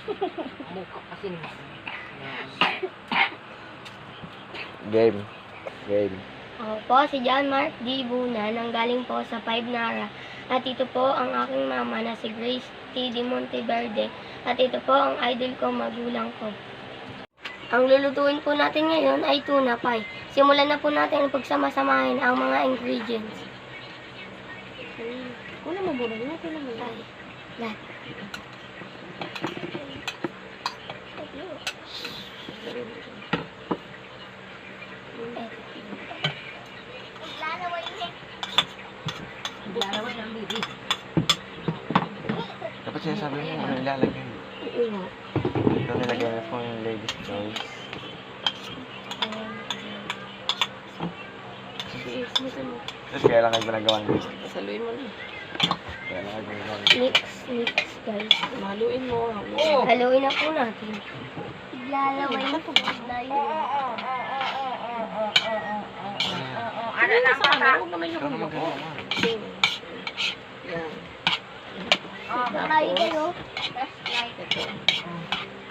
Mukha kasi naman. Game. Game. Ako po, si John Mark D. Buna, nanggaling po sa 5 Nara. At ito po ang aking mama na si Grace T. de Monteverde. At ito po ang idol ko, magulang ko. Ang lulutuin po natin ngayon ay tuna pie. Simulan na po natin ang pagsama-samahin ang mga ingredients. Kuna mo muna. Kuna mo muna. Lahat. Lalaway ng bibi. Dapat sinasabi mo ano ilalagay mo. Oo. Ito nilagay na po yung ladies choice. Tapos kailan kayo ginagawa dito? Saluin mo na. Kailan kayo ginagawa Mix, guys. Mahaluin mo. Haluin na po natin. Lalaway na po. Ano lang pa ta? Huwag naman yung Ikaw naman gano'n. Yan. Tayo kayo. Ito.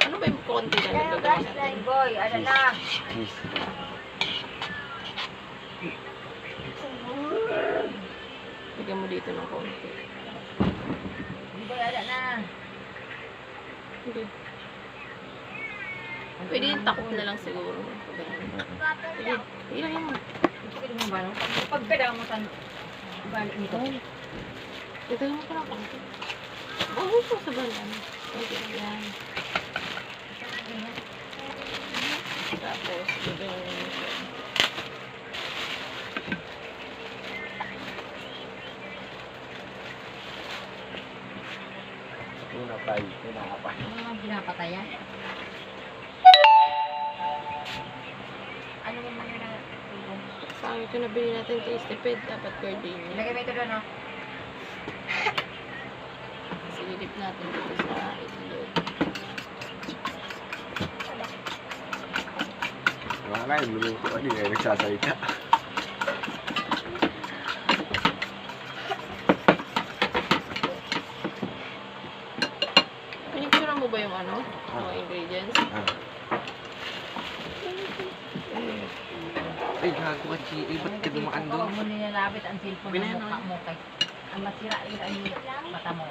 Ano ba yung konti na nagagawin natin? Boy, ano na? Please. Bigyan mo dito ng konti. Boy, ano na? Hindi. Pwede yung takot na lang siguro. Pwede. Ilagay mo. Pagkada mo sa balik nito. Ito lang ko lang konti. Oo, so sa balan. Konti lang yan. Tapos, bigyan mo yun. Tuna pie. Tuna pie. Ano ang pinapatayan? Ano naman yun na? Sa amin ito nabili natin kay Steped. Dapat gardenia. Lagay mo ito doon, no? Silip natin dito sa itlog. Mga nga yung luluto ka. Hindi kayo nagsasalita. Pinicture mo ba yung ano? Mga ingredients? Ay, gago ka, Chi. Eh, ba't ka dumaan doon? Huwag mo nilalapit ang cellphone Binayan ng na mukha mo kay ang masira yun ay mata mo.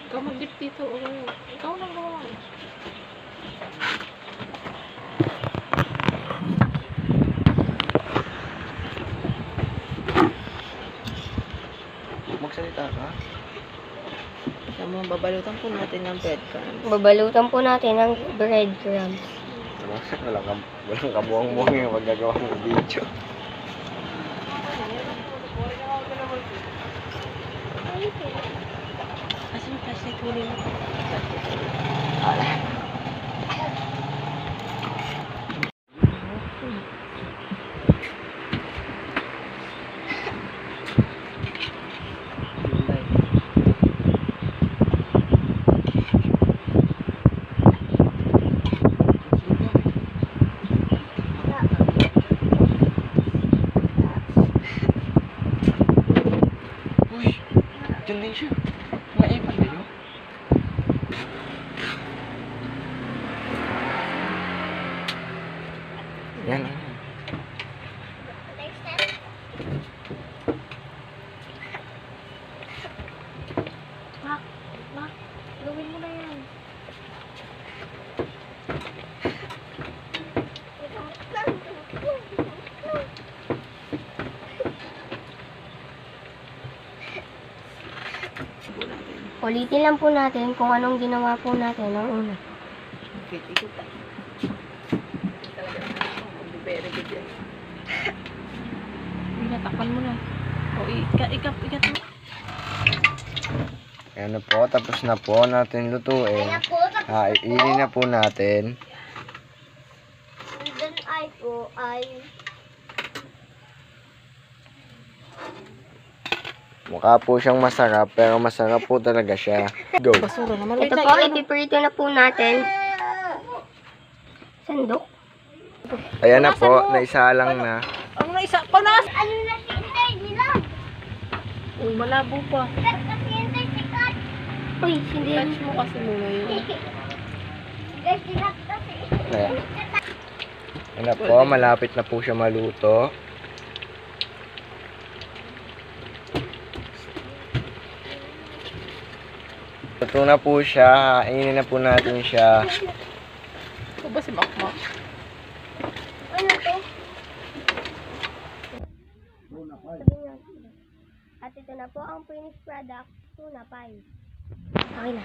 Ikaw mag-dip dito. Oo. Ikaw lang gawa. Magsalita ka? Alam mo, babalutan po natin ng breadcrumbs. Babalutan po natin ng breadcrumbs. Walang kabuang-buang yung magagawa ng video. Kasi yung plastic huli mo. Uy! Diyan din siya. Maipan na yun. Yan na. Mak, gawin mo na yan. Ulitin lang po natin kung anong ginawa po natin ng una. Okay, ikot tayo. Talaga, very good yan. Natakpan mo na. O, ikat mo. Ayan na po, tapos na po natin lutuin. Iili na po natin. And then ay Mukha po siyang masarap, pero masarap po talaga siya. Go! Basura naman. ito po, ipiprito na po natin. Sandok. Ayan na po, naisalang na. Ang naisa, panas! Ano na si Intay nila? Uy, malabo pa. Kasi Intay sikat. Uy, hindi. Touch mo kasi muna yun. Ayan. Ayan na po, malapit na po siya maluto. Luto na po siya, hainin na po natin siya. Ito ba si Makmak? Ano to? At ito na po ang finished product, tuna pie. Okay na.